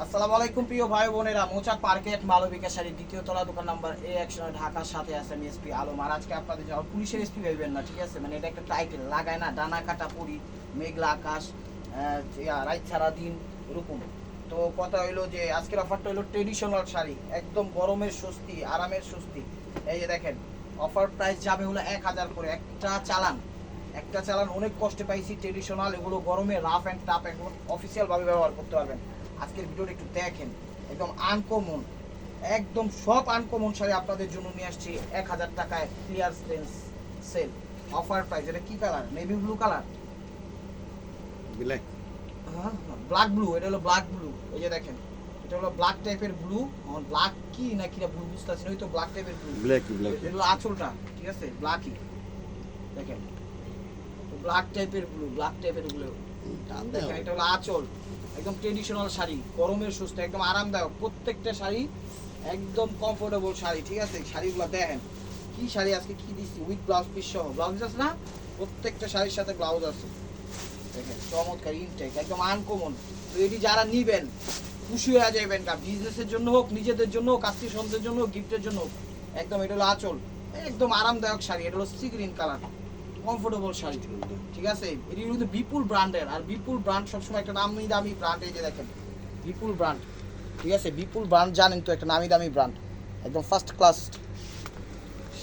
আসসালামু আলাইকুম প্রিয় ভাই বোনেরা, মোচাক মার্কেট মালবিকা শাড়ির দ্বিতীয় তলা দোকান নাম্বার A100 ঢাকার সাথে আছে আমি এসপি আলম। আর আজকে আপনাদের যাওয়া পুলিশের এসপি ভাববেন না, ঠিক আছে? মানে এটা একটা টাইটেল লাগায় না, ডানা কাটা পরি, মেঘলা আকাশ, রাত সারা দিন এরকম। তো কথা হইলো যে আজকের অফারটা হলো ট্রেডিশনাল শাড়ি, একদম গরমের স্বস্তি, আরামের স্বস্তি। এই যে দেখেন, অফার প্রাইস যাবে হলো 1000 করে। একটা চালান অনেক কষ্টে পাইছি। ট্রেডিশনাল এগুলো গরমে রাফ অ্যান্ড টাফ এখন অফিসিয়ালভাবে ব্যবহার করতে পারবেন। আজকের ভিডিওটা একটু দেখেন, একদম আনকমন, একদম সব আনকমন শাড়ি আপনাদের জন্য নিয়ে আসছি 1000 টাকায় ক্লিয়ার সেল অফার প্রাইস। এটা কি colour? Navy blue colour, black হ্যাঁ ব্ল্যাক ব্লু। এটা হলো ব্ল্যাক ব্লু। এই যে দেখেন, এটা হলো ব্ল্যাক টাইপের ব্লু। ব্ল্যাক কি না কিনা ব্লু বুঝতেছি না, ওই তো ব্ল্যাক টাইপের ব্লু। ব্ল্যাক এটা হলো আঁচলটা, ঠিক আছে? ব্ল্যাকই দেখেন, ব্ল্যাক টাইপের ব্লু, ব্ল্যাক টাইপের ব্লু। দেখেন এটা হলো আঁচল, একদম ট্রেডিশনাল শাড়ি, গরমের সুস্থ, একদম আরামদায়ক। প্রত্যেকটা শাড়ি একদম কমফোর্টেবল শাড়ি, ঠিক আছে? শাড়িগুলো দেখেন কি শাড়ি আজকে কি দিচ্ছি, উইথ ব্লাউজ পিস সহ। ব্লাউজ আছে না, প্রত্যেকটা শাড়ির সাথে ব্লাউজ আছে। দেখেন চমৎকার ইনটেক, একদম আনকমন। তো এটি যারা নিবেন খুশি হয়ে যাবেন, কা বিজনেসের জন্য হোক, নিজেদের জন্য হোক, আত্মীয় স্বজনদের জন্য হোক, গিফটের জন্য হোক, একদম। এটা হলো আঁচল, একদম আরামদায়ক শাড়ি। এটা হলো sea green colour, comfortable sari, ঠিক আছে? এটি কিন্তু বিপুল ব্র্যান্ডের, আর বিপুল ব্র্যান্ড সবসময় একটা নামি দামি ব্র্যান্ড। এই যে দেখেন বিপুল ব্র্যান্ড, ঠিক আছে? বিপুল ব্র্যান্ড জানেন তো, একটা নামি দামি ব্র্যান্ড, একদম ফার্স্ট ক্লাস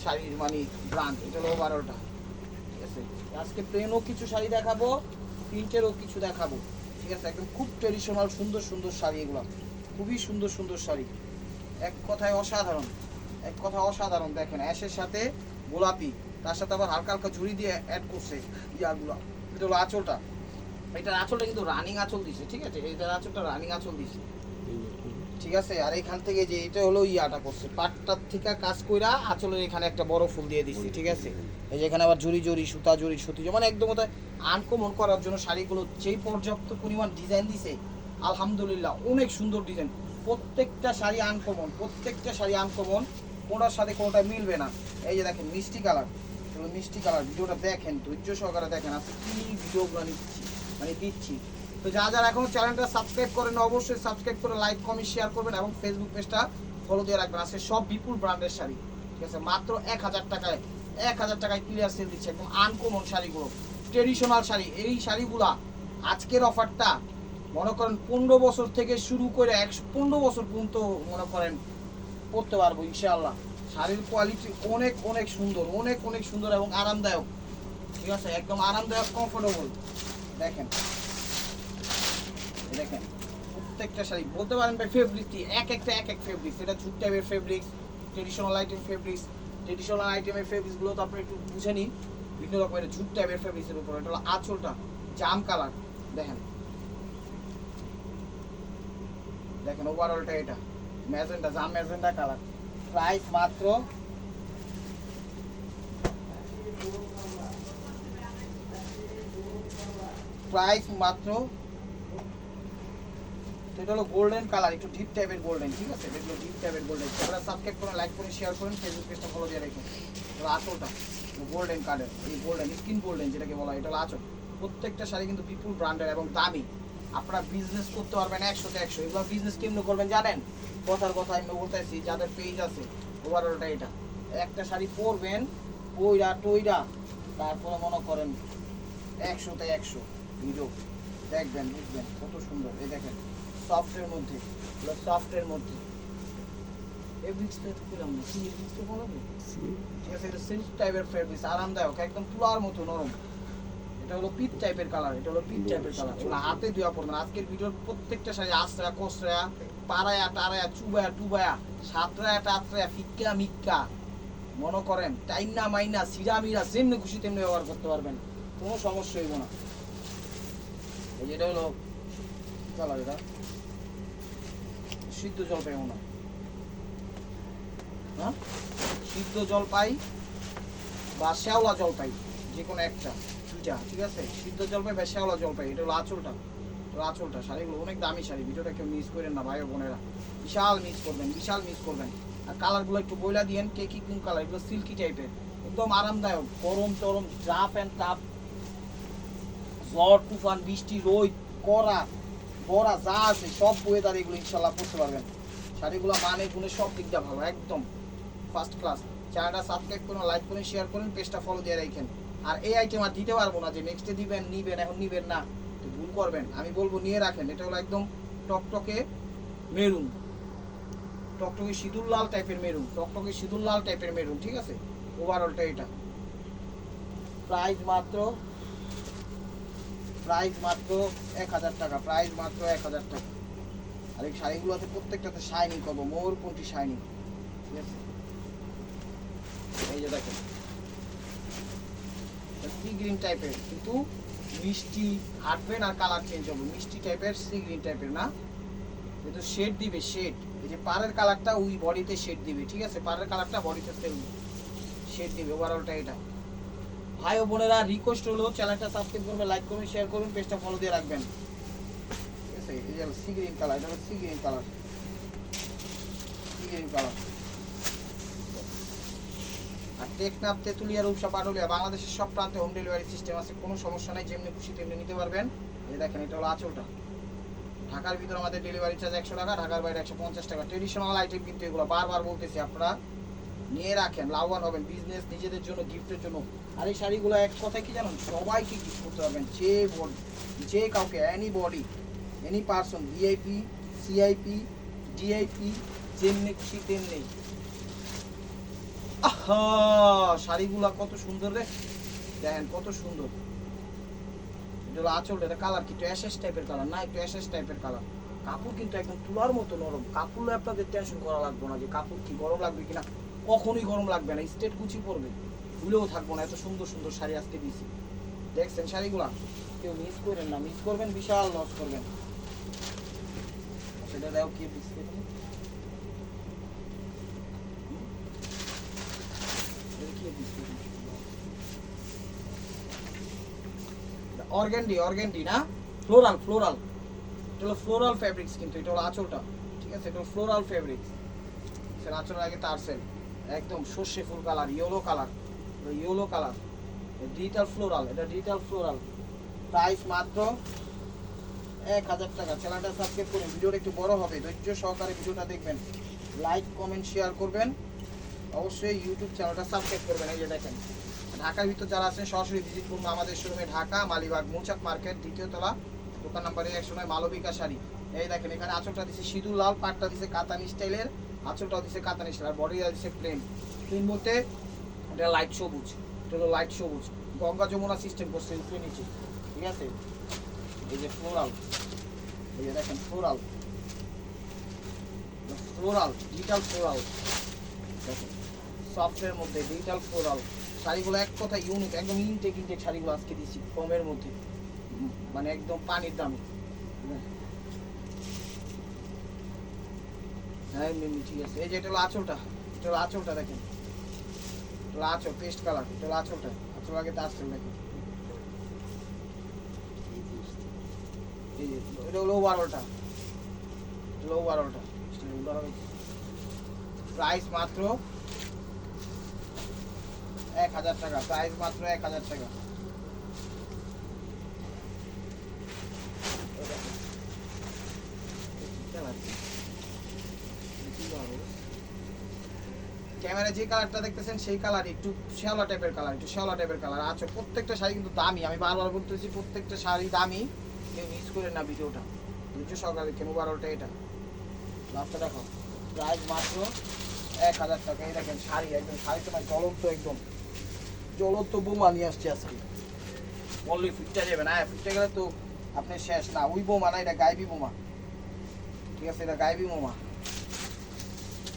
শাড়ির মানে ব্র্যান্ড। এটা হলো ওভারঅলটা, ঠিক আছে? আজকে প্লেনও কিছু শাড়ি দেখাবো, প্রিন্টেরও কিছু দেখাবো, ঠিক আছে? একদম খুব ট্রেডিশনাল সুন্দর সুন্দর শাড়ি, এগুলো খুবই সুন্দর সুন্দর শাড়ি, এক কথায় অসাধারণ, এক কথা অসাধারণ। দেখেন অ্যাশের সাথে গোলাপি, তার সাথে আবার হালকা হালকা ঝুড়ি দিয়ে অ্যাড করছে ইয়াগুলো। এটা হলো আঁচলটা, এটার আঁচলটা কিন্তু রানিং আঁচল দিছে, ঠিক আছে? এটার আঁচলটা রানিং আঁচল দিছে, ঠিক আছে? আর এখান থেকে যে এটা হলো ইয়াটা করছে, পাটটার থেকে কাজ কইরা আঁচলের এখানে একটা বড় ফুল দিয়ে দিচ্ছি, ঠিক আছে? এই যে এখানে আবার জড়ি জড়ি সুতা জড়ি সুতি, মানে একদম ওটা আনকমন করার জন্য শাড়িগুলো যেই পর্যাপ্ত পরিমাণ ডিজাইন দিছে, আলহামদুলিল্লাহ অনেক সুন্দর ডিজাইন। প্রত্যেকটা শাড়ি আনকমন, প্রত্যেকটা শাড়ি আনকমন, কোনটার সাথে কোনটা মিলবে না। এই যে দেখেন মিষ্টি কালার, মিষ্টি কালার। ভিডিওটা দেখেন, ধৈর্য সহকারে দেখেন, আজকে কি ভিডিওগুলো নিচ্ছি মানে দিচ্ছি। তো যারা এখনো চ্যানেলটা সাবস্ক্রাইব করেন, অবশ্যই সাবস্ক্রাইব করে লাইক কমেন্ট শেয়ার করবেন, এবং ফেসবুক পেজটা ফলো দিয়ে রাখবেন। আজকে সব বিপুল ব্র্যান্ডের শাড়ি, ঠিক আছে? মাত্র 1000 টাকায়, 1000 টাকায় ক্লিয়ার সেল দিচ্ছে, একদম আনকমন শাড়িগুলো, ট্রেডিশনাল শাড়ি। এই শাড়িগুলা আজকের অফারটা মনে করেন 15 বছর থেকে শুরু করে 115 বছর পর্যন্ত মনে করেন পরতে পারবো ইনশাআল্লাহ। শাড়ির কোয়ালিটি অনেক অনেক সুন্দর, অনেক অনেক সুন্দর এবং আরামদায়ক, ঠিক আছে? একদম আরামদায়ক, কমফোর্টেবল। দেখেন দেখেন প্রত্যেকটা শাড়ি বলতে পারেন ভাই ফেব্রিক, এক একটা এক এক ফেব্রিক্স। এটা জুট টাইপের fabrics, traditional item fabrics. Traditional আইটেমের ফেব্রিক্সগুলো তো আপনি একটু বুঝে নিন, বিভিন্ন রকমের জুট টাইপের ফেব্রিক্সের উপর। এটা হলো আঁচলটা, জাম কালার। দেখেন দেখেন ওভারঅলটা, এটা ম্যাজেন্টা, জাম ম্যাজেন্টা কালার। প্রাইস মাত্র এটা হলো গোল্ডেন কালার, একটু ডিপ টাইপের গোল্ডেন, ঠিক আছে? এটা ডিপ টাইপের গোল্ডেন। আপনারা সাবস্ক্রাইব করুন, লাইক করুন, শেয়ার করুন, ফেসবুক পেজটা ফলো দিয়ে রাখুন। এটা আঁচলটা গোল্ডেন কালার, এই গোল্ডেন স্কিন গোল্ডেন যেটাকে বলা হয়, এটা হলো আঁচল। প্রত্যেকটা শাড়ি কিন্তু বিপুল ব্র্যান্ডের এবং দামি। আপনারা বিজনেস করতে পারবেন 100তে 100। এগুলো বিজনেস কেমন করবেন জানেন? কথার কথা আমি বলতেছি, যাদের পেজ আছে ওভারঅলটা এটা। একটা শাড়ি পরবেন পইরা টইরা, তারপরে মনে করেন 100তে 100 ভিডিও দেখবেন, বুঝবেন কত সুন্দর। এই দেখেন সফটের মধ্যে, সফটের মধ্যে ঠিক আছে? এটা সিল্ক টাইপের ফেব্রিক্স, আরামদায়ক, একদম তুলার মতো নরম। এটা হলো পিট টাইপের কালার, এটা হলো পিট টাইপের কালার। এগুলো হাতে ধোয়া পড়বেন। আজকের ভিডিওর প্রত্যেকটা শাড়ি আশ্রয়া কসরা পাড়ায়া টাড়ায়া চুবায়া টুবায়া সাতরায়া টাতরায়া ফিক্কা মিক্কা মনে করেন টাইনা মাইনা সিরা মিরা যেমনি খুশি তেমনি ব্যবহার করতে পারবেন, কোনো সমস্যা হইব না। এই যে এটা হলো কালার, এটা সিদ্ধ জলপাই মনে হয়, হ্যাঁ সিদ্ধ জলপাই বা শ্যাওলা জলপাই, যে কোনো একটা দুইটা, ঠিক আছে? সিদ্ধ জলপাই বা শ্যাওলা জলপাই। এটা হলো আঁচলটা, আঁচলটা। শাড়িগুলো অনেক দামি শাড়ি, ভিডিওটা কেউ মিস করেন না ভাই বোনেরা, বিশাল মিস করবেন, বিশাল মিস করবেন। আর কালারগুলো একটু বইলা দিয়েন কে কি কোন কালার। এগুলো সিল্কি টাইপের, একদম আরামদায়ক, গরম টরম রাফ অ্যান্ড টাফ, ঝড় তুফান বৃষ্টি রোদ করা বড়া যা আছে সব ওয়েদার এগুলো ইনশাল্লাহ পড়তে পারবেন। শাড়িগুলো মানে গুণে সব দিক দিয়ে ভালো, একদম ফার্স্ট ক্লাস। চ্যানেলটা সাবস্ক্রাইব করুন, লাইক করুন, শেয়ার করুন, পেজটা ফলো দিয়ে রাখেন। আর এই আইটেম আর দিতে পারবো না যে নেক্সটে দিবেন, নিবেন, এখন নিবেন না, তো ভুল করবেন। আমি বলবো নিয়ে রাখেন। এটা হলো একদম টকটকে মেরুন, টকটকে সিঁদুর লাল টাইপের মেরুন, টকটকে সিঁদুর লাল টাইপের মেরুন, ঠিক আছে। ওভারঅলটা এটা প্রাইস মাত্র 1000 টাকা, প্রাইস মাত্র 1000 টাকা। আর এই শাড়িগুলোতে প্রত্যেকটাতে শাইনিং করবো, মোর কোনটি শাইনিং, ঠিক আছে। এই যে দেখেন সি গ্রিন টাইপের, কিন্তু মিষ্টি হাঁটবেন আর কালার চেঞ্জ হবে, মিষ্টি টাইপের সি গ্রিন টাইপের না, কিন্তু শেড দিবে, শেড। এই যে পাড়ের কালারটা ওই বডিতে শেড দিবে, ঠিক আছে, পাড়ের কালারটা বডিতে শেড দিবে। ওভারঅলটা এটা। ভাই ও বোনেরা রিকোয়েস্ট হলো চ্যানেলটা সাবস্ক্রাইব করবেন, লাইক করবেন, শেয়ার করবেন, পেজটা ফলো দিয়ে রাখবেন, ঠিক আছে। এই যে সি গ্রিন কালার, এটা হলো sea green colour, sea green colour. আর টেকনাফ, তেতুলিয়া, রূপসা, পাটুলিয়া বাংলাদেশের সব প্রান্তে হোম ডেলিভারি সিস্টেম আছে, কোনো সমস্যা নেই, যেমনি খুশি তেমনি নিতে পারবেন। এই দেখেন এটা হলো আঁচলটা। ঢাকার ভিতরে আমাদের ডেলিভারি চার্জ 100 টাকা, ঢাকার বাইরে 150 টাকা। ট্রেডিশনাল আইটেম কিন্তু এগুলো বারবার বলতেছি, আপনারা নিয়ে রাখেন, লাভবান হবেন, বিজনেস, নিজেদের জন্য, গিফটের জন্য। আর এই শাড়িগুলো এক কথায় কি জানেন, সবাইকে গিফট করতে পারবেন, যে কাউকে, any body, any person, VIP, CIP, DIP, যেমনি খুশি তেমনি। আহা, শাড়িগুলা কত সুন্দর রে, দেখেন কত সুন্দর। এটা হলো আঁচলটা, এটা কালার কি একটু অ্যাশেস টাইপের কালার না, একটু অ্যাশেস টাইপের কালার। কাপড় কিন্তু একদম তুলার মতো নরম কাপড়, আপনাদের টেনশন করা লাগবে না যে কাপড় কি গরম লাগবে কিনা, কখনোই গরম লাগবে না, স্টেট কুচি পড়বে, ভুলেও থাকবো না। এত সুন্দর সুন্দর শাড়ি আজকে দিয়েছি, দেখছেন শাড়িগুলা, কেউ মিস করেন না, মিস করবেন বিশাল লস করবেন। সেটা দাও কি বিস্কুট, অর্গানডি না, ফ্লোরাল, এটা হলো ফ্লোরাল ফ্যাব্রিক্স, কিন্তু এটা হলো আঁচলটা, ঠিক আছে। এটা হলো ফ্লোরাল ফ্যাব্রিক্স, সেটা আঁচলের আগে টার্সেল, একদম সর্ষে ফুল colour, yellow colour, digital floral, এটা ডিজিটাল ফ্লোরাল। প্রাইস মাত্র 1000 টাকা। চ্যানেলটা সাবস্ক্রাইব করুন, ভিডিওটা একটু বড় হবে, ধৈর্য সহকারে ভিডিওটা দেখবেন, লাইক কমেন্ট শেয়ার করবেন, অবশ্যই ইউটিউব চ্যানেলটা সাবস্ক্রাইব করবেন। এই যে দেখেন, ঢাকার ভিতর যারা আছেন সরাসরি ভিজিট করুন আমাদের শোরুমে, ঢাকা মালিবাগ মৌচাক মার্কেট, 2য় তলা, দোকান নাম্বার 109, মালবিকা শাড়ি। এই দেখেন এখানে আঁচলটা দিচ্ছে সিঁদুর লাল, পাটটা দিচ্ছে কাতানি স্টাইলের, আঁচলটাও দিচ্ছে কাতানি স্টাইল, আর বডিটা দিচ্ছে প্লেন বলতে এটা লাইট সবুজ, এটা হলো লাইট সবুজ, গঙ্গা যমুনা সিস্টেম করছে উপরে নিচে, ঠিক আছে। এই যে ফ্লোরাল, এই যে দেখেন ফ্লোরাল, ডিজিটাল ফ্লোরাল, দেখেন সফটের মধ্যে ডিজিটাল ফ্লোরাল। শাড়িগুলো এক কথা ইউনিক, একদম ইনটেক শাড়িগুলো আজকে দিচ্ছি কমের মধ্যে, মানে একদম পানির দামে। হ্যাঁ ঠিক আছে। এই যে এটা হলো আঁচলটা, এটা হলো আঁচলটা, দেখেন এটা হলো আঁচল, পেস্ট কালার, এটা হলো আঁচলটা, আঁচল আগে তারসেল, দেখেন এই যে এটা হলো ওভারঅলটা, প্রাইস মাত্র 1000 টাকা, প্রাইস মাত্র 1000 টাকা। ক্যামেরা যে কালারটা দেখতেছেন সেই কালার, একটু শ্যাওলা টাইপের কালার, আচ্ছা প্রত্যেকটা শাড়ি কিন্তু দামি, আমি বারবার বলতেছি প্রত্যেকটা শাড়ি দামি, কেউ মিস করেন না ভিডিওটা, ধৈর্য সহকারে কেন। বারোটা এটা লাস্টটা দেখো, প্রাইস মাত্র 1000 টাকা। এই দেখেন শাড়ি, একদম শাড়ি তোমার জ্বলন্ত বোমা নিয়ে আসছে আজকে, বললে ফিটটা যাবে না, ফিটটা গেলে তো আপনি শেষ না। ওই বোমা না, এটা গাইবি বোমা, ঠিক আছে, এটা গাইবি বোমা।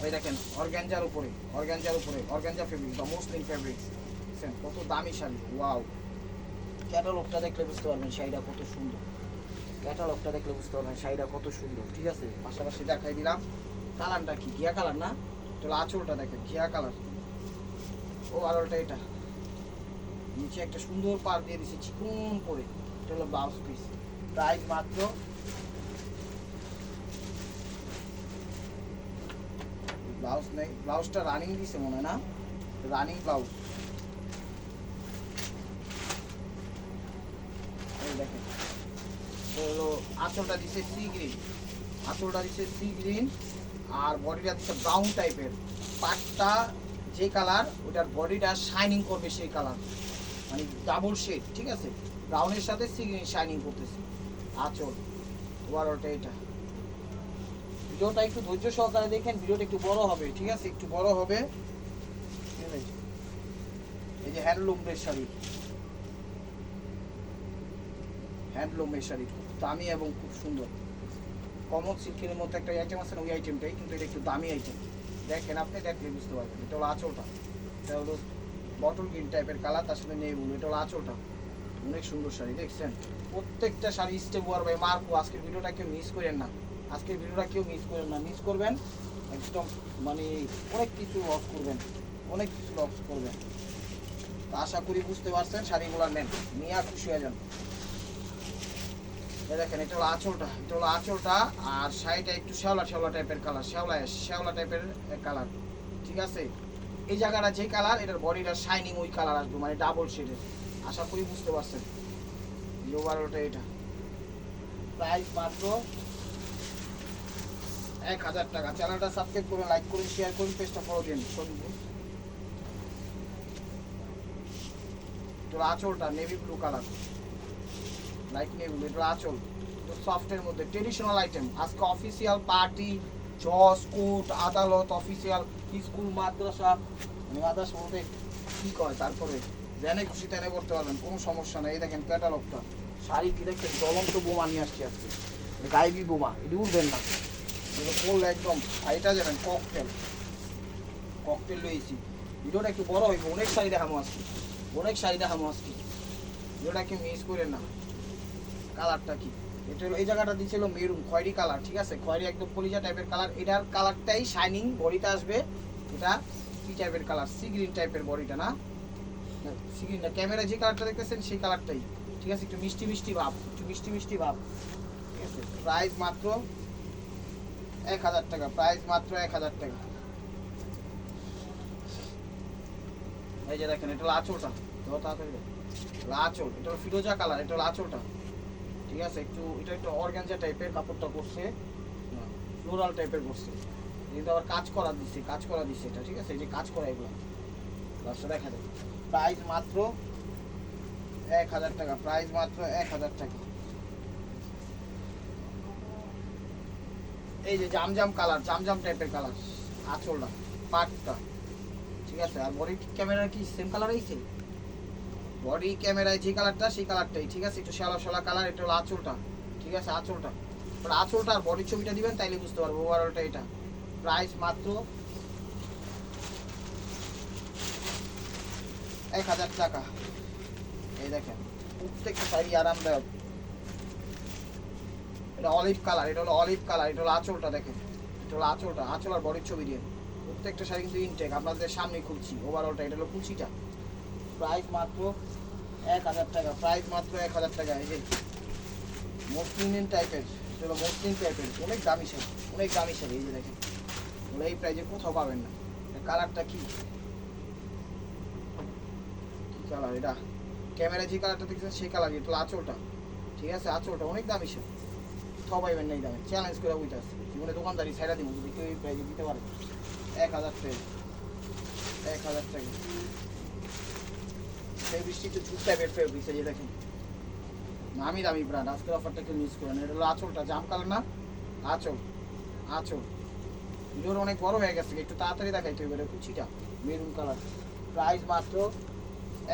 ওই দেখেন অর্গানজার উপরে অর্গানজা ফেব্রিক বা মসলিন ফেব্রিক্স, দেখছেন কত দামি শাড়ি। ওয়াও, ক্যাটালগটা দেখলে বুঝতে পারবেন শাড়িটা কত সুন্দর, ঠিক আছে। পাশাপাশি দেখাই দিলাম কালারটা কি, ঘিয়া কালার না, তাহলে আঁচলটা দেখেন ঘিয়া কালার, ও আরোটা এটা নিচে একটা সুন্দর পার দিয়ে দিচ্ছে চিকন করে, এটা হলো ব্লাউজ পিস। প্রাইস মাত্র ব্লাউজ নেই, ব্লাউজটা রানিং দিছে মনে হয় না, রানিং ব্লাউজ। এই দেখেন হলো আঁচলটা দিছে সি গ্রিন, আঁচলটা দিছে সি গ্রিন, আর বডিটা দিচ্ছে ব্রাউন টাইপের। পাটটা যে কালার ওটার বডিটা শাইনিং করবে সেই কালার, মানে ডাবল শেড, ঠিক আছে, ব্রাউনের সাথে সি গ্রিন শাইনিং করতেছে। আঁচল ওভারঅলটা এটা। ভিডিওটা একটু ধৈর্য সহকারে দেখেন, ভিডিওটা একটু বড় হবে, ঠিক আছে, একটু বড় হবে। এই যে হ্যান্ডলুমের শাড়ি, হ্যান্ডলুমের শাড়ি খুব দামি এবং খুব সুন্দর। কমন সিল্কের মধ্যে একটা আইটেম আছে না, ওই আইটেমটাই, কিন্তু এটা একটু দামি আইটেম। দেখেন আপনি দেখলে বুঝতে পারবেন। এটা হলো আঁচলটা, এটা হলো বটল গ্রিন টাইপের কালার, তার সাথে নেই বলুন, এটা হলো আঁচলটা। অনেক সুন্দর শাড়ি, দেখছেন প্রত্যেকটা sari step wear by Marco. আজকের ভিডিওটা কেউ মিস করেন না, আজকের ভিডিওটা কেউ মিস করেন না, মিস করবেন একদম মানে অনেক কিছু লস করবেন, অনেক কিছু লস করবেন। তো আশা করি বুঝতে পারছেন, শাড়িগুলো নেন, নিয়ে খুশি হয়ে যান। দেখেন এটা হলো আঁচলটা, এটা হলো আঁচলটা, আর শাড়িটা একটু শ্যাওলা শ্যাওলা টাইপের কালার, শ্যাওলা টাইপের কালার, ঠিক আছে। এই জায়গাটা যে কালার, এটার বডিটা শাইনিং ওই কালার আসবে, মানে ডাবল শেডের। আশা করি বুঝতে পারছেন। ওভারঅলটা এটা প্রাইস মাত্র 1000 টাকা। চ্যানেলটা সাবস্ক্রাইব করুন, লাইক করুন, শেয়ার করুন, পেজটা ফলো দিন। এটা আঁচলটা navy blue colour, light navy blue, এটা আঁচল, তো সফটের মধ্যে ট্রেডিশনাল আইটেম। আজকে অফিসিয়াল পার্টি, জজ, কোর্ট, আদালত, অফিসিয়াল স্কুল, মাদ্রাসা, মানে মাদ্রাসা বলতে কি কয়, তারপরে জেনে খুশি তেনে করতে পারবেন, কোনো সমস্যা নেই। এই দেখেন ক্যাটালগটা, শাড়ি কি দেখেন, জ্বলন্ত বোমা নিয়ে আসছি আজকে, গাইবি বোমা, এটি উঠবেন না, এগুলো পড়লে একদম ফাইটা যাবেন। ককটেল, ককটেল লইছি। ভিডিওটা একটু বড় হইব, অনেক শাড়ি দেখাবো আজকে, অনেক শাড়ি দেখাবো আজকে, ভিডিওটা কি মিস করেন না। কালারটা কি, এটা হলো এই জায়গাটা দিয়েছিল মেরুন খয়েরি কালার, ঠিক আছে, খয়েরি একদম কলিজা টাইপের কালার। এটার কালারটাই শাইনিং, বডিটা আসবে এটা কি টাইপের কালার, সি গ্রিন টাইপের বডিটা, না সি গ্রিন না, ক্যামেরা যে কালারটা দেখতেছেন সেই কালারটাই, ঠিক আছে, একটু মিষ্টি মিষ্টি ভাব, একটু মিষ্টি মিষ্টি ভাব, ঠিক আছে। প্রাইস মাত্র 1000 টাকা, প্রাইস মাত্র 1000 টাকা। এই যে দেখেন এটা হলো আঁচলটা, ধরো তাড়াতাড়ি, আঁচল, এটা হলো ফিরোজা কালার, এটা হলো আঁচলটা, ঠিক আছে। একটু এটা একটু অর্গানজা টাইপের কাপড়টা করছে, ফ্লোরাল টাইপের করছে, কিন্তু আবার কাজ করা দিচ্ছে, কাজ করা দিচ্ছে এটা, ঠিক আছে, এই যে কাজ করা এগুলো রাস্তা দেখা যায়। প্রাইস মাত্র 1000 টাকা, প্রাইস মাত্র 1000 টাকা। এই যে জামজাম কালার, জামজাম টাইপের কালার, আঁচলটা, পাটটা, ঠিক আছে। আর বডি ক্যামেরা কি সেম কালার আইছে, বডি ক্যামেরায় যে কালারটা সেই কালারটাই, ঠিক আছে, একটু শ্যালা শ্যালা কালার। এটা হলো আঁচলটা, ঠিক আছে, আঁচলটা, আঁচলটা আর বডির ছবিটা দিবেন, তাইলে বুঝতে পারবো ওভারঅলটা এটা। প্রাইস মাত্র 1000 টাকা। এই দেখেন প্রত্যেকটা শাড়ি আরামদায়ক। এটা অলিভ কালার, এটা হলো অলিভ কালার, এটা হলো আঁচলটা, দেখেন এটা হলো আঁচলটা, আঁচল আর বডির ছবি দিয়ে। প্রত্যেকটা শাড়ি কিন্তু ইনটেক, আপনাদের সামনে খুলছি ওভারঅলটা। এটা হলো কুচিটা, প্রাইস মাত্র 1000 টাকা, প্রাইস মাত্র 1000 টাকা। এই যে মসলিন টাইপের, এটা হলো মসলিন টাইপের, অনেক দামি শাড়ি, অনেক দামি শাড়ি। এই যে দেখেন ওগুলো এই প্রাইজে কোথাও পাবেন না। কালারটা কি কালার, এটা ক্যামেরা যে কালারটা দেখছেন সেই কালার। এটা আঁচলটা, ঠিক আছে, আঁচলটা অনেক দামি শাড়ি, কোথাও পাইবেন না এই দামে, চ্যালেঞ্জ করে বুঝতে আসছে। জীবনে দোকানদারি ছাইড়া দিব, যদি কেউ এই প্রাইজে দিতে পারে। 1000 টাকা, 1000 টাকা। সেই বৃষ্টি একটু ঝুট টাইপের ফেব্রিক্স, এই যে দেখেন নামি দামি ব্র্যান্ড, আজকের অফারটা কেউ মিস করেন। এটা হলো আঁচলটা, জাম কালার না, আঁচল, আঁচল। ভিডিওর অনেক বড় হয়ে গেছে, একটু তাড়াতাড়ি দেখাইতে হবে। এটা কুচিটা মেরুন কালার, প্রাইস মাত্র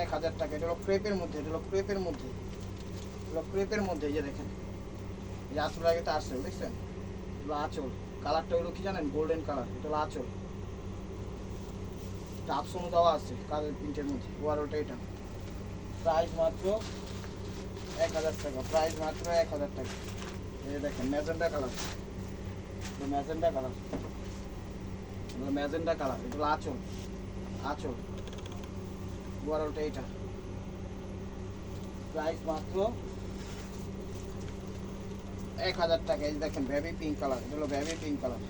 1000 টাকা। এটা হলো ক্রেপের মধ্যে, এটা হলো ক্রেপের মধ্যে, এটা হলো ক্রেপের মধ্যে। এই যে দেখেন এই যে আঁচল আগে তো আসছে, দেখছেন, এগুলো আঁচল। কালারটা হলো কি জানেন, গোল্ডেন কালার, এটা হলো আঁচল। এটা আপসনও দেওয়া আছে কালার প্রিন্টের মধ্যে, ওভারঅলটা এটা। প্রাইস মাত্র 1000 টাকা, প্রাইস মাত্র 1000 টাকা। এই যে দেখেন magenta colour, magenta colour, magenta colour, এটা হলো আঁচল, আঁচল, ওভারঅলটা এটা। প্রাইস মাত্র 1000 টাকা। এই দেখেন বেবি পিঙ্ক কালার, এটা হলো বেবি পিঙ্ক কালার,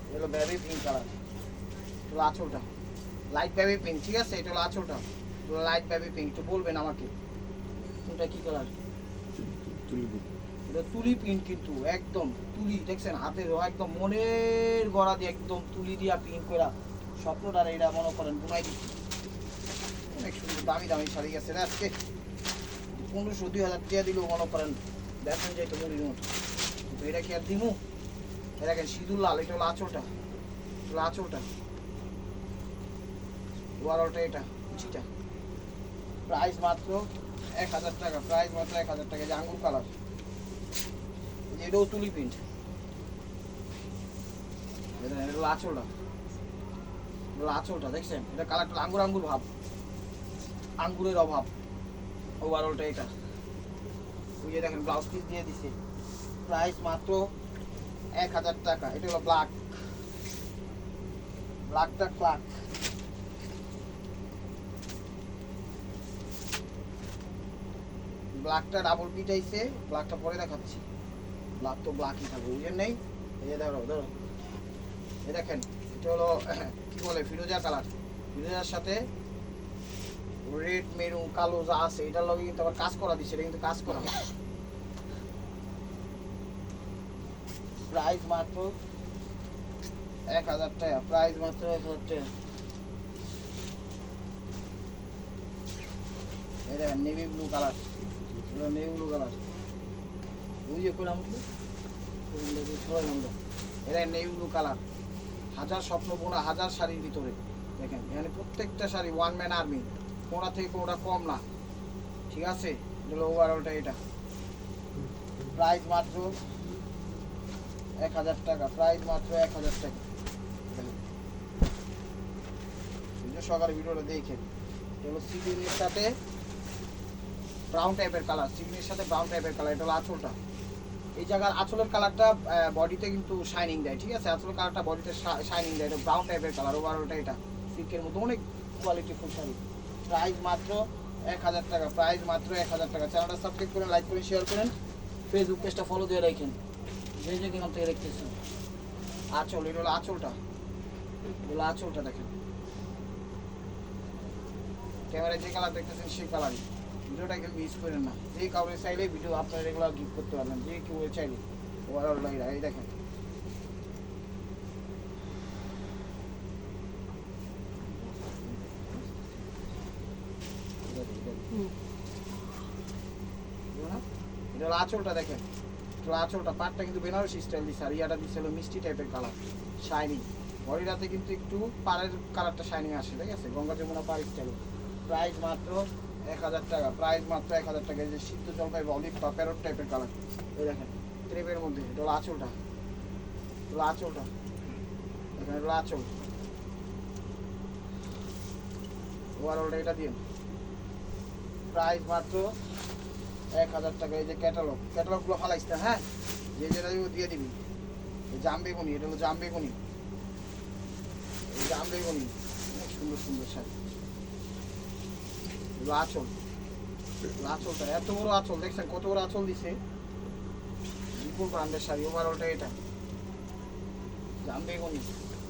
এটা হলো বেবি পিঙ্ক কালার, এটা হলো আঁচলটা, লাইট বেবি পিঙ্ক, ঠিক আছে। এটা হলো আঁচলটা, লাইট বেবি পিঙ্ক। একটু বলবেন আমাকে কোনটা কি কালার, এটা তুলি প্রিন্ট কিন্তু একদম তুলি দেখছেন হাতের একদম মনের গড়া দিয়ে একদম তুলি দিয়া প্রিন্ট করা স্বপ্নটার এটা মনে করেন বুনাই দিচ্ছি অনেক সুন্দর দামি দামি শাড়ি গেছে রে আজকে 1500-2000 টাকা দিলেও মনে করেন দেখেন যে তো মুড়ির মতো কিন্তু এটা কি আর দিমু এটা দেখেন সিঁদুর লাল এটা হলো আঁচলটা আঁচলটা ওয়ারলটা এটা কুচিটা প্রাইস মাত্র 1000 টাকা প্রাইস মাত্র 1000 টাকা যে আঙ্গুর কালার এটাও তুলি প্রিন্ট এটা হলো আঁচলটা দেখছেন এটা কালারটা আঙ্গুর আঙ্গুর ভাব আঙ্গুরের অভাব ওভারঅলটা এটা ওই যে দেখেন ব্লাউজ পিস দিয়ে দিছে প্রাইস মাত্র 1000 টাকা এটা হলো ব্ল্যাকটা ক্লাক ব্ল্যাকটা ডাবল পিট আইছে ব্ল্যাকটা পরে দেখাচ্ছি ব্ল্যাক তো ব্ল্যাকই থাকবে বুঝেন নেই এই যে ধরো এই দেখেন এটা হলো কি বলে ফিরোজা কালার ফিরোজার সাথে রেড মেরুন কালো যা আছে এটার লগে কিন্তু আবার কাজ করা দিচ্ছে এটা কিন্তু কাজ করা প্রাইস মাত্র 1000 টাকা প্রাইস মাত্র 1000 টাকা এটা নেভি ব্লু কালার ওই যে করলাম এটা নেভি ব্লু কালার হাজার স্বপ্ন বোনা হাজার শাড়ির ভিতরে দেখেন এখানে প্রত্যেকটা শাড়ি ওয়ান ম্যান আর্মি কোনটা থেকে কোনটা কম না ঠিক আছে এগুলো ওভারঅলটা এটা প্রাইস মাত্র 1000 টাকা প্রাইস মাত্র 1000 টাকা সকালে ভিডিওটা দেখেন এগুলো সিগ্রিনের সাথে ব্রাউন টাইপের কালার সিগ্রিনের সাথে ব্রাউন টাইপের কালার এটা হলো আঁচলটা এই জায়গার আঁচলের কালারটা বডিতে কিন্তু শাইনিং দেয় ঠিক আছে আঁচলের কালারটা বডিতে শাইনিং দেয় এটা ব্রাউন টাইপের কালার ওভারঅলটা এটা সিল্কের মধ্যে অনেক কোয়ালিটি ফুল শাড়ি প্রাইস মাত্র 1000 টাকা প্রাইস মাত্র 1000 টাকা চ্যানেলটা সাবস্ক্রাইব করেন লাইক করেন শেয়ার করেন ফেসবুক পেজটা ফলো দিয়ে রাখেন যে যেখান থেকে দেখতেছেন আঁচল এটা হলো আঁচলটা দেখেন ক্যামেরায় যে কালার দেখতেছেন সেই কালারই ভিডিওটা কেউ মিস করেন না যে কাউরে চাইলে ভিডিও আপনারা রেগুলার গিফট করতে পারবেন যে কেউ চাইলে ওভারঅল এই দেখেন এটা হলো আঁচলটা দেখেন আঁচলটা পাটটা কিন্তু বেনারসি স্টাইল দিচ্ছে আর ইয়াটা দিচ্ছে হলো মিষ্টি টাইপের কালার শাইনিং বডিটাতে কিন্তু একটু পাড়ের কালারটা শাইনিং আসে ঠিক আছে গঙ্গা যমুনা পাড় স্টাইল প্রাইস মাত্র 1000 টাকা প্রাইস মাত্র 1000 টাকা যে সিদ্ধ জলপাই অলিভ বা প্যারট টাইপের কালার এই দেখেন ক্রেপের মধ্যে এটা হলো আঁচলটা এখানে হলো আঁচল ওভারঅলটা এটা দিন প্রাইস মাত্র 1000 টাকা এই যে ক্যাটালগুলো ফালাইস না হ্যাঁ যেটা দিয়ে দিবি জামবেগুনি এটা হলো জামবেগুনি অনেক সুন্দর শাড়ি আঁচলটা এত বড় আঁচল দেখছেন কত বড় আঁচল দিছে বিপুল ব্র্যান্ডের শাড়ি ওভারঅলটা এটা জামবেগুনি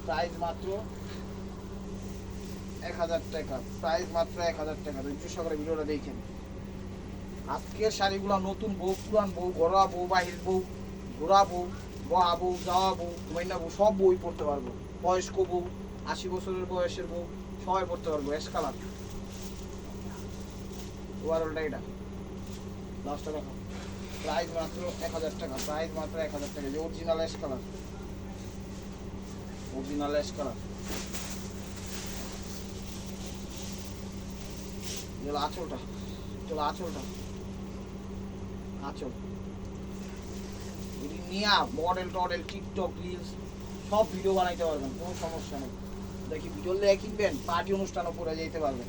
প্রাইস মাত্র 1000 টাকা প্রাইস মাত্র 1000 টাকা ধৈর্য সহকারে ভিডিওটা দেখেন আজকের শাড়িগুলো নতুন বউ পুরান বউ ঘরোয়া বউ বাহির বউ ঘোরা বউ বহা বউ যাওয়া বউ মাইনা বউ সব বই পড়তে পারবো বয়স্ক বউ 80 বছরের বয়সের বউ সবাই পড়তে পারবো অ্যাশ কালার ওভারঅলটা এটা লাস্টটা দেখো প্রাইস মাত্র 1000 টাকা প্রাইস মাত্র 1000 টাকা যে অরিজিনাল অ্যাশ কালার এগুলো আঁচলটা আঁচল নিয়া মডেল টডেল টিকটক রিলস সব ভিডিও বানাইতে পারবেন কোনো সমস্যা নেই দেখি ভিডিও লেগে কিনবেন পার্টি অনুষ্ঠানও করে যেতে পারবেন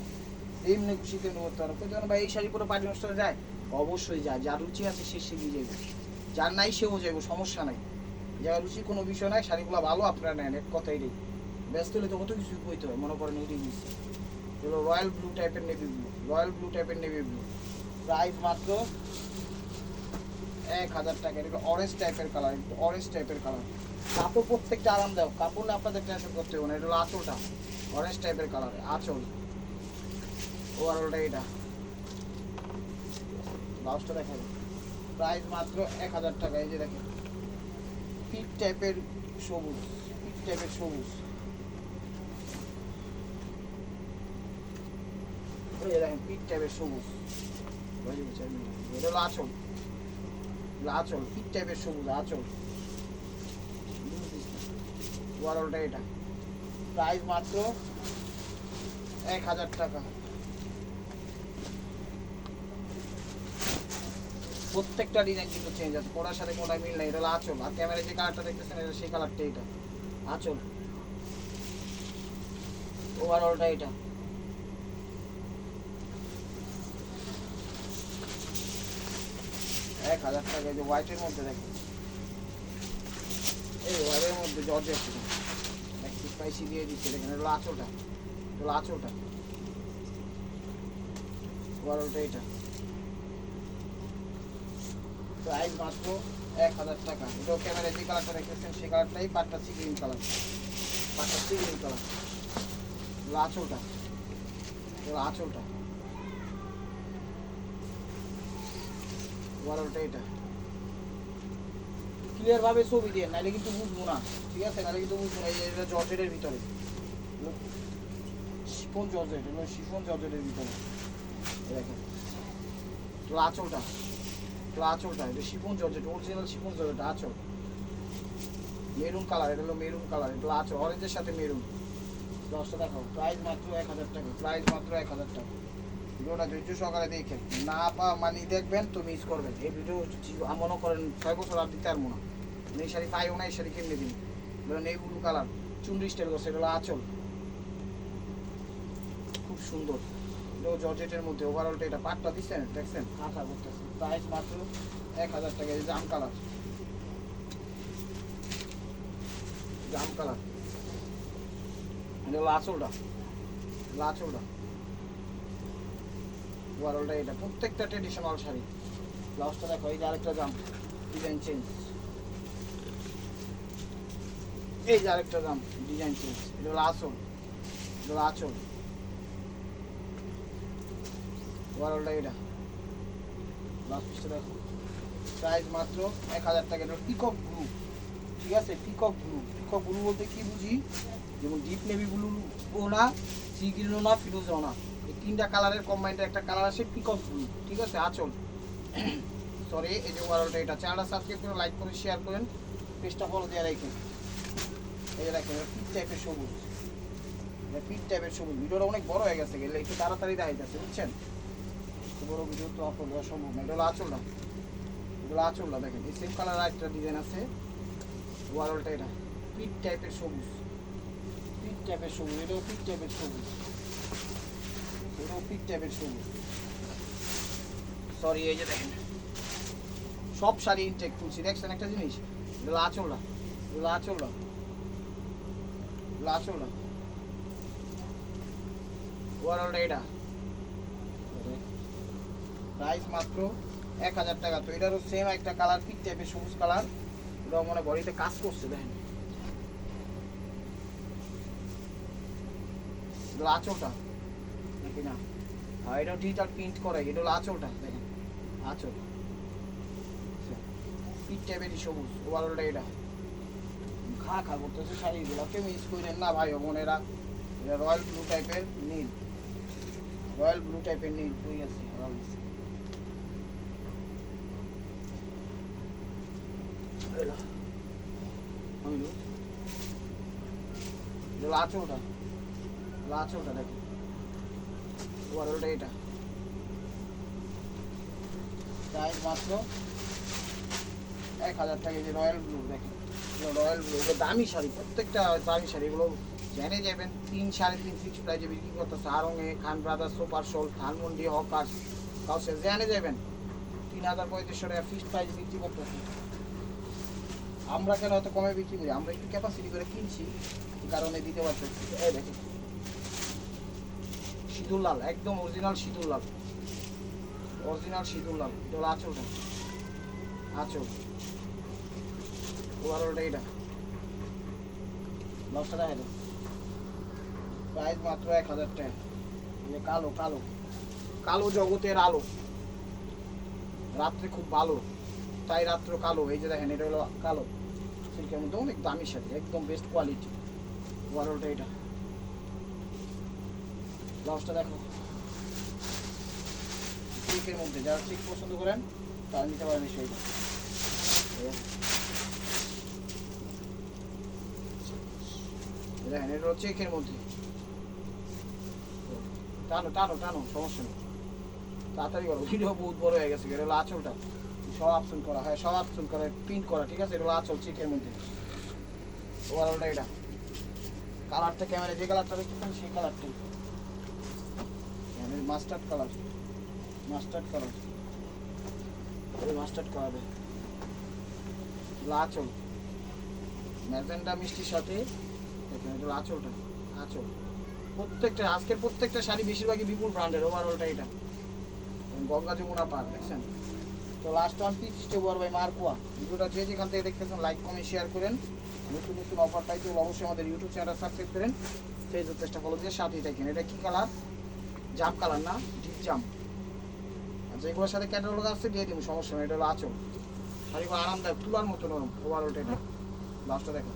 এমনি খুশি কেন করতে পারবেন কেন ভাই এই শাড়ি পরে পার্টি অনুষ্ঠানে যায় অবশ্যই যায় যার রুচি আছে সে শিখে যাবে যার নাই সেও যাইব সমস্যা নাই যার রুচি কোনো বিষয় নাই শাড়িগুলো ভালো আপনারা নেন এক কথাই নেই ব্যস্ত হলে তো কত কিছু কইতে হয় মনে করেন এটাই দিচ্ছে এগুলো রয়্যাল ব্লু টাইপের নেভি ব্লু প্রাইস মাত্র 1000 টাকা এটা অরেঞ্জ টাইপের কালার কাপড় প্রত্যেকটা আরামদায়ক কাপড় না আপনাদের টেনশন করতে হবে না এটা হলো আঁচলটা অরেঞ্জ টাইপের কালার আঁচল ওভারঅলটা এটা ব্লাউজটা দেখাবো প্রাইস মাত্র 1000 টাকা। এই যে দেখেন পিট টাইপের সবুজ, পিট টাইপের সবুজ। এই যে দেখেন পিট টাইপের সবুজ, এটা হলো আঁচল, আঁচল পিট টাইপের সবুজ আঁচল। ওভারঅলটা এটা প্রাইস মাত্র 1000 টাকা। প্রত্যেকটা ডিজাইন কিন্তু চেঞ্জ আছে, কোটার সাথে কোটা মিল নাই। এটা হলো আঁচল, আর ক্যামেরায় যে কালারটা দেখতেছেন এটা সেই কালারটা, এটা আঁচল। ওভারঅলটা এটা 1000 টাকা। যে হোয়াইটের মধ্যে দেখেন, এই হোয়াইটের মধ্যে জর্জেট একটু স্পাইসি দিয়ে দিচ্ছে দেখেন। এটা হলো আঁচলটা, এটা হলো আঁচলটা। ওভারঅলটা এটা প্রাইস মাত্র 1000 টাকা। এটাও ক্যামেরায় যে কালারটা দেখতেছেন সেই কালারটাই, পাটটা সি গ্রিন কালার, পাটটা সি গ্রিন কালার। আঁচলটা, আঁচলটা ওভারঅলটা এটা। ক্লিয়ার ভাবে ছবি দিয়ে, নাহলে কিন্তু বুঝবো না, ঠিক আছে? নাহলে কিন্তু বুঝবো না। এটা জর্জেটের ভিতরে শিফন জর্জেট, এগুলো শিফন জর্জেটের ভিতরে দেখেন। তো আঁচলটা, তো আঁচলটা এটা chiffon georgette, original chiffon georgette আঁচল। মেরুন কালার, এটা হলো মেরুন কালার, এটা আঁচল অরেঞ্জের সাথে মেরুন। দশটা দেখাও, প্রাইস মাত্র 1000 টাকা, প্রাইস মাত্র 1000 টাকা। ভিডিওটা ধৈর্য সহকারে দেখেন, না মানে দেখবেন তো মিস করবেন। এই ভিডিও মনে করেন 6 বছর আর দিতে পারবো না। এই শাড়ি পাইও না, এই শাড়ি কিনে দিন। ধরেন এই ব্লু কালার 34 স্টাইল করছে, এটা হলো আঁচল, খুব সুন্দর। এটাও জর্জেটের মধ্যে। ওভারঅলটা এটা পাটটা দিচ্ছেন, দেখছেন আঠা করতেছে। প্রাইস মাত্র 1000 টাকা। এই জাম কালার, জাম কালার, এটা হলো আঁচলটা, আঁচলটা। ওভারঅলটা এটা প্রত্যেকটা ট্রেডিশনাল শাড়ি। ব্লাউজটা দেখো, এই যে আরেকটা জাম, ডিজাইন চেঞ্জ। এই যে আরেকটা জাম, ডিজাইন চেঞ্জ। এটা হলো আঁচল, এটা হলো আঁচল। ওভারঅলটা এটা, ব্লাউজ পিসটা দেখো। প্রাইস মাত্র 1000 টাকা। এটা পিকক ব্লু, ঠিক আছে? পিকক ব্লু, পিকক ব্লু বলতে কি বুঝি, যেমন ডিপ নেভি ব্লু ও না, সি গ্রিনও না, ফিরোজও না, এই তিনটা কালারের কম্বাইন্ড একটা কালার আসে পিকক ব্লু, ঠিক আছে? আঁচল সরি। এই যে ওভারঅলটা এটা। চ্যানেলটা সাবস্ক্রাইব করে লাইক করে শেয়ার করেন, পেজটা ফলো দিয়ে রাখেন। এই যে দেখেন পিট টাইপের সবুজ, পিট টাইপের সবুজ। ভিডিওটা অনেক বড় হয়ে গেছে, গেলে একটু তাড়াতাড়ি দেখা যাচ্ছে, বুঝছেন? বড় ভিডিও তো আপলোড দেওয়া সম্ভব না। এটা হলো আঁচলটা, এটা হলো আঁচলটা দেখেন। এই সেম কালার একটা ডিজাইন আছে। ওভারঅলটা এটা পিট টাইপের সবুজ, পিট টাইপের সবুজ। এটাও পিট টাইপের সবুজ, এটাও পিট টাইপের সবুজ। সরি, এই যে দেখেন সব শাড়ি ইনটেক তুলছি, দেখছেন একটা জিনিস? এটা হলো আঁচলটা, এটা হলো আঁচলটা, আঁচলটা। ওভারঅলটা এটা প্রাইস মাত্র 1000 টাকা। তো এটারও সেম একটা কালার, পিট টাইপের সবুজ কালার। এটাও মনে বডিতে কাজ করছে দেখেন। এটা আঁচলটা নাকি না? আর এটাও ডিজিটাল প্রিন্ট করে। এটা হলো আঁচলটা দেখেন, আঁচল পিট টাইপেরই সবুজ। ওভারঅলটা এটা খা খা করতেছে শাড়িগুলোকে, মিস করেন না ভাই ও বোনেরা। এটা রয়্যাল ব্লু টাইপের নীল, রয়্যাল ব্লু টাইপের নীল হয়ে গেছে। আঁচলটা, আঁচলটা দেখেন। ওভারঅলটা এটা প্রাইস মাত্র 1000 টাকা। যে রয়্যাল ব্লু দেখেন, রয়্যাল ব্লু। এগুলো দামি শাড়ি, প্রত্যেকটা দামি শাড়ি। এগুলো জেনে যাবেন 3, 3.5 ফিক্স প্রাইজে বিক্রি করতেছে। আরঙে, খান ব্রাদার্স, সুপার শোল, ধানমন্ডি, হকার্স, কাউসে জেনে যাবেন 3035 টাকা ফিক্সড প্রাইজে বিক্রি করতেছে। আমরা কেন হয়তো কমে বিক্রি করি, আমরা একটু ক্যাপাসিটি করে কিনছি, কারণে দিতে পারতেছি। এই দেখেন সিঁদুর লাল, একদম অরিজিনাল সিঁদুর লাল, অরিজিনাল সিঁদুর লাল। এটা হলো আঁচলটা, আঁচল। ওভারঅলটা এটা, ব্লাউজটা দেখা যায়। প্রাইস মাত্র 1000 টাকা। কালো, কালো, কালো জগতের আলো, রাত্রে খুব ভালো। তাই রাত্র কালো, এই যে দেখেন এটা হলো কালো সিল্কের মধ্যে অনেক দামি শাড়ি, একদম বেস্ট কোয়ালিটি। ওভারঅলটা এটা। ব্লাউজটা দেখো চিকের মধ্যে, যারা চিক পছন্দ করেন তারা নিতে পারেন এই শাড়িটা। দেখেন এটা হচ্ছে চেকের মধ্যে, টানো টানো টানো, সমস্যা নেই, তাড়াতাড়ি করো, ভিডিও বহুত বড় হয়ে গেছে। এটা হলো আঁচলটা, সব অপশন করা হয়, সব অপশন করা প্রিন্ট করা, ঠিক আছে। এটা হলো আঁচল চেকের মধ্যে। ওভারঅলটা এটা। কালারটা ক্যামেরা যে কালারটা দেখতেছেন সেই কালারটাই, মাস্টার্ড কালার, মাস্টার্ড কালার, ওই মাস্টার্ড কালারে আঁচল ম্যাজেন্টা মিষ্টির সাথে। দেখেন এটা আঁচলটা, আঁচল প্রত্যেকটা আজকের প্রত্যেকটা শাড়ি বেশিরভাগই বিপুল ব্র্যান্ডের। ওভারঅলটা এটা গঙ্গা যমুনা পার, দেখছেন। তো লাস্ট ওয়ান পিস স্টেবর বাই মার্কোয়া। ভিডিওটা যে যেখান থেকে দেখতেছেন লাইক কমেন্ট শেয়ার করেন। নতুন নতুন অফার পাইতে হলে অবশ্যই আমাদের ইউটিউব চ্যানেল সাবস্ক্রাইব করেন, ফেসবুক পেজটা ফলো দিয়ে সাথেই থাকেন। এটা কি কালার? জাম কালার না, ডিপ জাম। আর যেগুলোর সাথে ক্যাটালগ আছে দিয়ে দিব, সমস্যা নেই। এটা হলো আঁচল, শাড়িগুলো আরামদায়ক, তুলার মতো নরম। ওভারঅলটা এটা। লাস্টটা দেখেন।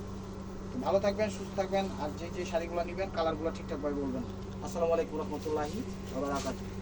তো ভালো থাকবেন, সুস্থ থাকবেন, আর যে যে শাড়িগুলো নেবেন কালারগুলো ঠিকঠাকভাবে বলবেন। আসসালামু আলাইকুম রহমতুল্লাহি ওয়া বারাকাতুহু।